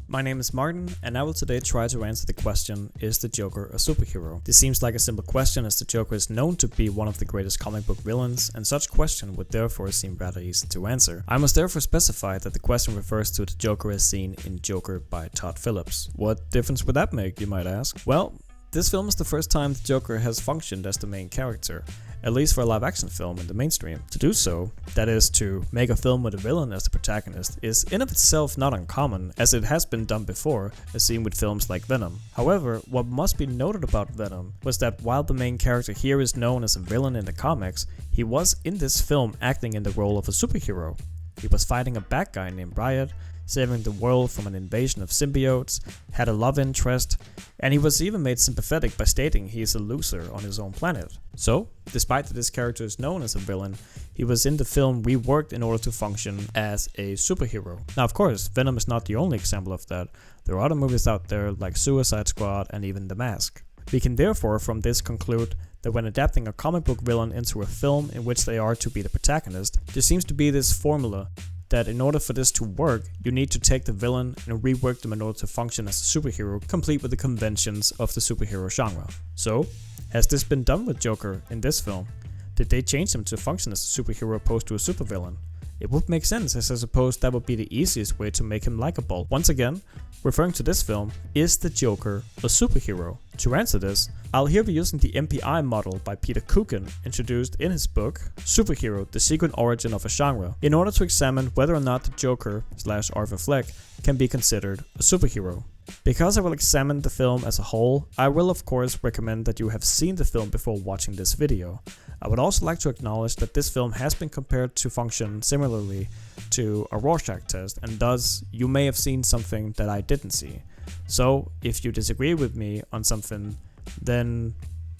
my name is Martin, and I will today try to answer the question, is the Joker a superhero? This seems like a simple question as the Joker is known to be one of the greatest comic book villains, and such question would therefore seem rather easy to answer. I must therefore specify that the question refers to the Joker as seen in Joker by Todd Phillips. What difference would that make, you might ask? Well, this film is the first time the Joker has functioned as the main character, at least for a live-action film in the mainstream. To do so, that is, to make a film with a villain as the protagonist, is in of itself not uncommon, as it has been done before, as seen with films like Venom. However, what must be noted about Venom was that while the main character here is known as a villain in the comics, he was in this film acting in the role of a superhero. He was fighting a bad guy named Riot, saving the world from an invasion of symbiotes, had a love interest, and he was even made sympathetic by stating he is a loser on his own planet. So, despite that this character is known as a villain, he was in the film reworked in order to function as a superhero. Now of course, Venom is not the only example of that. There are other movies out there like Suicide Squad and even The Mask. We can therefore from this conclude that when adapting a comic book villain into a film in which they are to be the protagonist, there seems to be this formula that in order for this to work, you need to take the villain and rework them in order to function as a superhero, complete with the conventions of the superhero genre. So, has this been done with Joker in this film? Did they change him to function as a superhero opposed to a supervillain? It would make sense, as I suppose that would be the easiest way to make him likable. Once again, referring to this film, is the Joker a superhero? To answer this, I'll here be using the MPI model by Peter Coogan, introduced in his book, Superhero, The Secret Origin of a Genre, in order to examine whether or not the Joker/Arthur Fleck can be considered a superhero. Because I will examine the film as a whole, I will of course recommend that you have seen the film before watching this video. I would also like to acknowledge that this film has been compared to function similarly to a Rorschach test, and thus you may have seen something that I didn't see. So if you disagree with me on something, then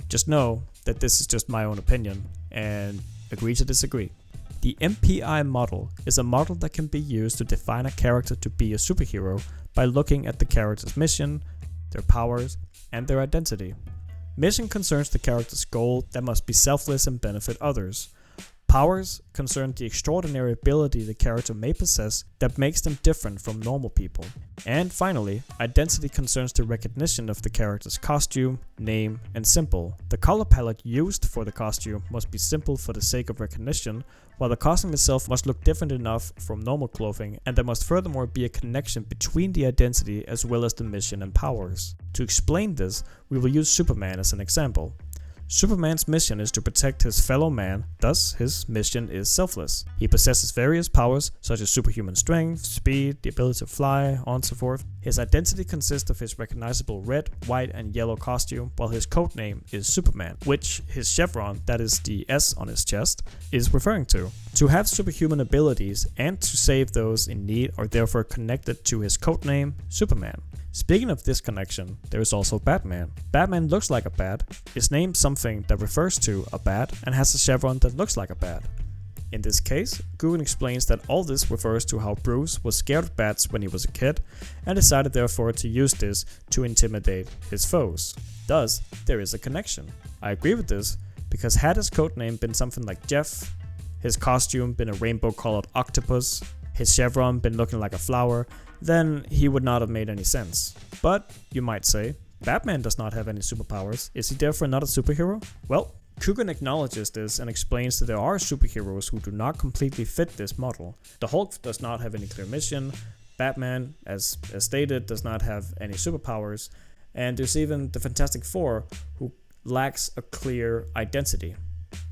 just know that this is just my own opinion and agree to disagree. The MPI model is a model that can be used to define a character to be a superhero by looking at the character's mission, their powers, and their identity. Mission concerns the character's goal that must be selfless and benefit others. Powers concern the extraordinary ability the character may possess that makes them different from normal people. And finally, identity concerns the recognition of the character's costume, name, and symbol. The color palette used for the costume must be simple for the sake of recognition, while the costume itself must look different enough from normal clothing, and there must furthermore be a connection between the identity as well as the mission and powers. To explain this, we will use Superman as an example. Superman's mission is to protect his fellow man, thus his mission is selfless. He possesses various powers such as superhuman strength, speed, the ability to fly, on and so forth. His identity consists of his recognizable red, white, and yellow costume, while his codename is Superman, which his chevron, that is the S on his chest, is referring to. To have superhuman abilities and to save those in need are therefore connected to his codename, Superman. Speaking of this connection, there is also Batman. Batman looks like a bat, is named something that refers to a bat, and has a chevron that looks like a bat. In this case, Coogan explains that all this refers to how Bruce was scared of bats when he was a kid, and decided therefore to use this to intimidate his foes. Thus, there is a connection. I agree with this, because had his codename been something like Jeff, his costume been a rainbow-colored octopus, his chevron been looking like a flower, then he would not have made any sense. But, you might say, Batman does not have any superpowers, is he therefore not a superhero? Well, Coogan acknowledges this and explains that there are superheroes who do not completely fit this model. The Hulk does not have any clear mission, Batman, as stated, does not have any superpowers, and there's even the Fantastic Four, who lacks a clear identity.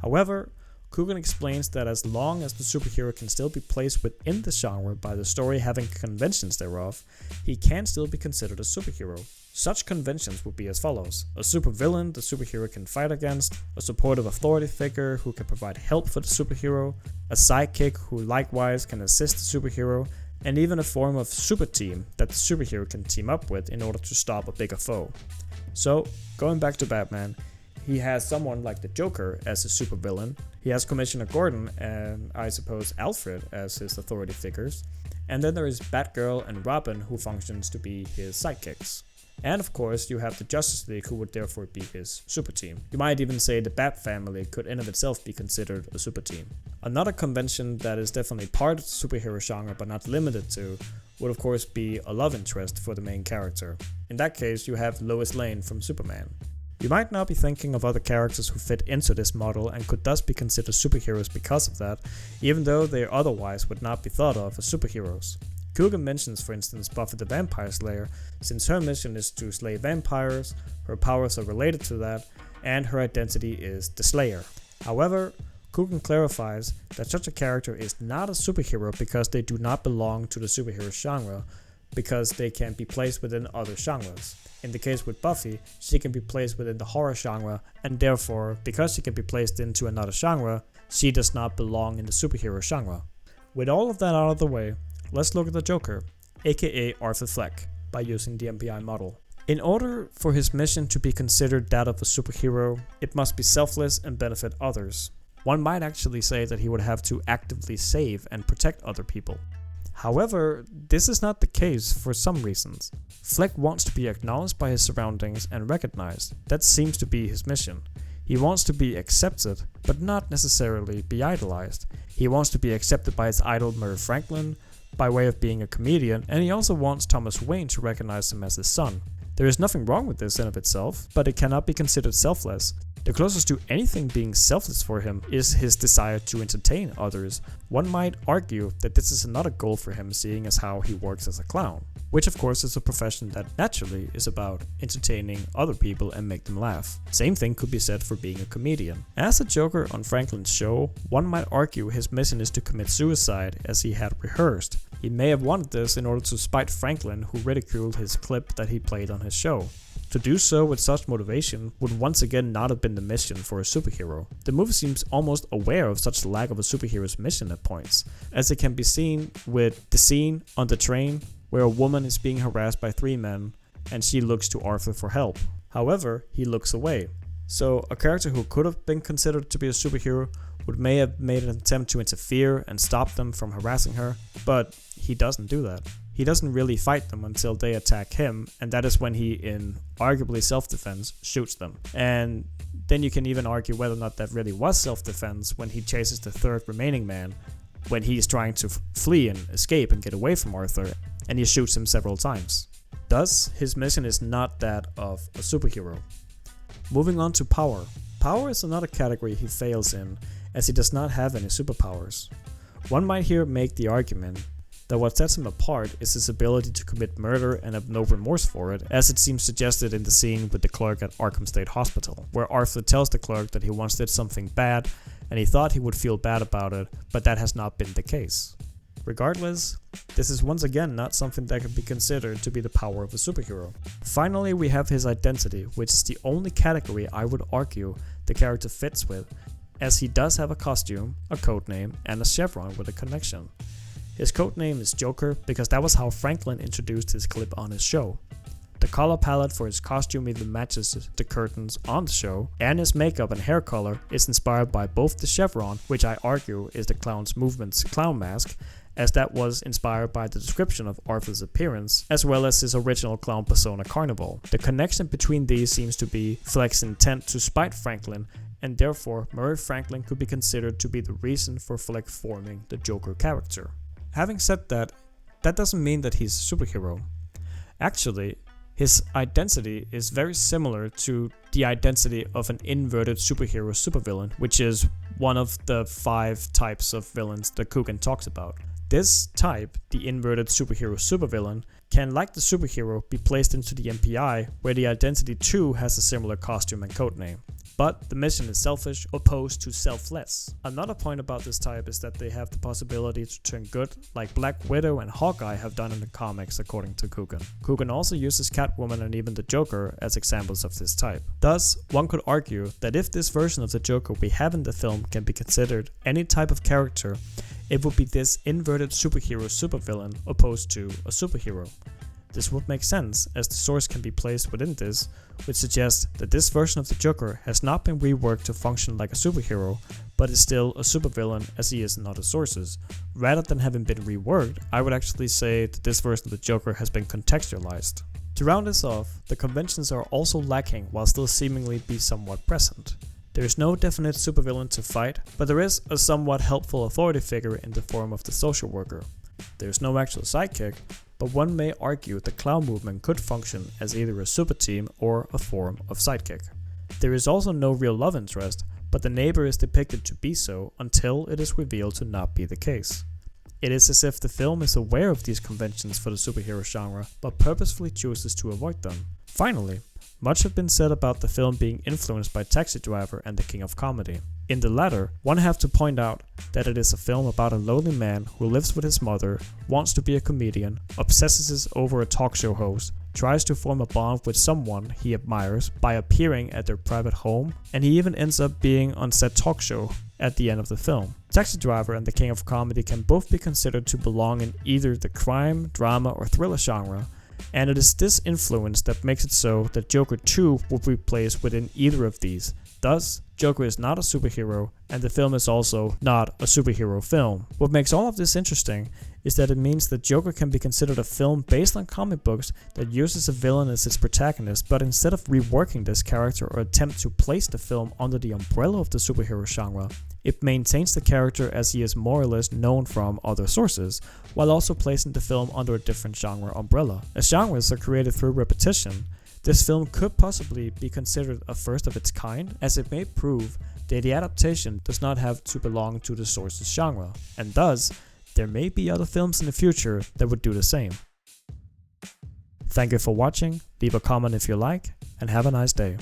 However, Coogan explains that as long as the superhero can still be placed within the genre by the story having conventions thereof, he can still be considered a superhero. Such conventions would be as follows: a supervillain the superhero can fight against, a supportive authority figure who can provide help for the superhero, a sidekick who likewise can assist the superhero, and even a form of super team that the superhero can team up with in order to stop a bigger foe. So, going back to Batman, he has someone like the Joker as his supervillain, he has Commissioner Gordon and I suppose Alfred as his authority figures, and then there is Batgirl and Robin who functions to be his sidekicks. And of course, you have the Justice League, who would therefore be his super team. You might even say the Bat family could in of itself be considered a super team. Another convention that is definitely part of the superhero genre but not limited to would of course be a love interest for the main character. In that case, you have Lois Lane from Superman. You might now be thinking of other characters who fit into this model and could thus be considered superheroes because of that, even though they otherwise would not be thought of as superheroes. Coogan mentions, for instance, Buffy the Vampire Slayer, since her mission is to slay vampires, her powers are related to that, and her identity is the Slayer. However, Coogan clarifies that such a character is not a superhero because they do not belong to the superhero genre, because they can be placed within other genres. In the case with Buffy, she can be placed within the horror genre, and therefore, because she can be placed into another genre, she does not belong in the superhero genre. With all of that out of the way, let's look at the Joker, aka Arthur Fleck, by using the MPI model. In order for his mission to be considered that of a superhero, it must be selfless and benefit others. One might actually say that he would have to actively save and protect other people. However, this is not the case for some reasons. Fleck wants to be acknowledged by his surroundings and recognized. That seems to be his mission. He wants to be accepted, but not necessarily be idolized. He wants to be accepted by his idol Murray Franklin, by way of being a comedian, and he also wants Thomas Wayne to recognize him as his son. There is nothing wrong with this in of itself, but it cannot be considered selfless. The closest to anything being selfless for him is his desire to entertain others. One might argue that this is another goal for him, seeing as how he works as a clown, which of course is a profession that naturally is about entertaining other people and make them laugh. Same thing could be said for being a comedian. As a Joker on Franklin's show, one might argue his mission is to commit suicide as he had rehearsed. He may have wanted this in order to spite Franklin, who ridiculed his clip that he played on his show. To do so with such motivation would once again not have been the mission for a superhero. The movie seems almost aware of such lack of a superhero's mission at points, as it can be seen with the scene on the train where a woman is being harassed by three men and she looks to Arthur for help. However, he looks away. So a character who could have been considered to be a superhero may have made an attempt to interfere and stop them from harassing her, but he doesn't do that. He doesn't really fight them until they attack him, and that is when he, in arguably self-defense, shoots them. And then you can even argue whether or not that really was self-defense when he chases the third remaining man, when he's trying to flee and escape and get away from Arthur, and he shoots him several times. Thus, his mission is not that of a superhero. Moving on to power. Power is another category he fails in, as he does not have any superpowers. One might here make the argument that what sets him apart is his ability to commit murder and have no remorse for it, as it seems suggested in the scene with the clerk at Arkham State Hospital, where Arthur tells the clerk that he once did something bad and he thought he would feel bad about it, but that has not been the case. Regardless, this is once again not something that can be considered to be the power of a superhero. Finally, we have his identity, which is the only category I would argue the character fits with, as he does have a costume, a codename, and a chevron with a connection. His codename is Joker because that was how Franklin introduced his clip on his show. The color palette for his costume even matches the curtains on the show, and his makeup and hair color is inspired by both the chevron, which I argue is the clown's movement's clown mask, as that was inspired by the description of Arthur's appearance, as well as his original clown persona Carnival. The connection between these seems to be Fleck's intent to spite Franklin, and therefore Murray Franklin could be considered to be the reason for Fleck forming the Joker character. Having said that, that doesn't mean that he's a superhero. Actually, his identity is very similar to the identity of an inverted superhero supervillain, which is one of the 5 types of villains that Coogan talks about. This type, the inverted superhero supervillain, can, like the superhero, be placed into the MPI, where the identity too has a similar costume and codename. But the mission is selfish, opposed to selfless. Another point about this type is that they have the possibility to turn good, like Black Widow and Hawkeye have done in the comics, according to Coogan. Coogan also uses Catwoman and even the Joker as examples of this type. Thus, one could argue that if this version of the Joker we have in the film can be considered any type of character, it would be this inverted superhero supervillain opposed to a superhero. This would make sense, as the source can be placed within this, which suggests that this version of the Joker has not been reworked to function like a superhero, but is still a supervillain as he is in other sources. Rather than having been reworked, I would actually say that this version of the Joker has been contextualized. To round this off, the conventions are also lacking while still seemingly be somewhat present. There is no definite supervillain to fight, but there is a somewhat helpful authority figure in the form of the social worker. There is no actual sidekick, but one may argue the clown movement could function as either a super team or a form of sidekick. There is also no real love interest, but the neighbor is depicted to be so until it is revealed to not be the case. It is as if the film is aware of these conventions for the superhero genre, but purposefully chooses to avoid them. Finally, much has been said about the film being influenced by Taxi Driver and The King of Comedy. In the latter, one have to point out that it is a film about a lonely man who lives with his mother, wants to be a comedian, obsesses over a talk show host, tries to form a bond with someone he admires by appearing at their private home, and he even ends up being on said talk show at the end of the film. Taxi Driver and The King of Comedy can both be considered to belong in either the crime, drama, or thriller genre, and it is this influence that makes it so that Joker 2 will be placed within either of these. Thus, Joker is not a superhero, and the film is also not a superhero film. What makes all of this interesting is that it means that Joker can be considered a film based on comic books that uses a villain as its protagonist, but instead of reworking this character or attempt to place the film under the umbrella of the superhero genre, it maintains the character as he is more or less known from other sources, while also placing the film under a different genre umbrella. As genres are created through repetition, this film could possibly be considered a first of its kind, as it may prove that the adaptation does not have to belong to the source's genre, and thus, there may be other films in the future that would do the same. Thank you for watching, leave a comment if you like, and have a nice day.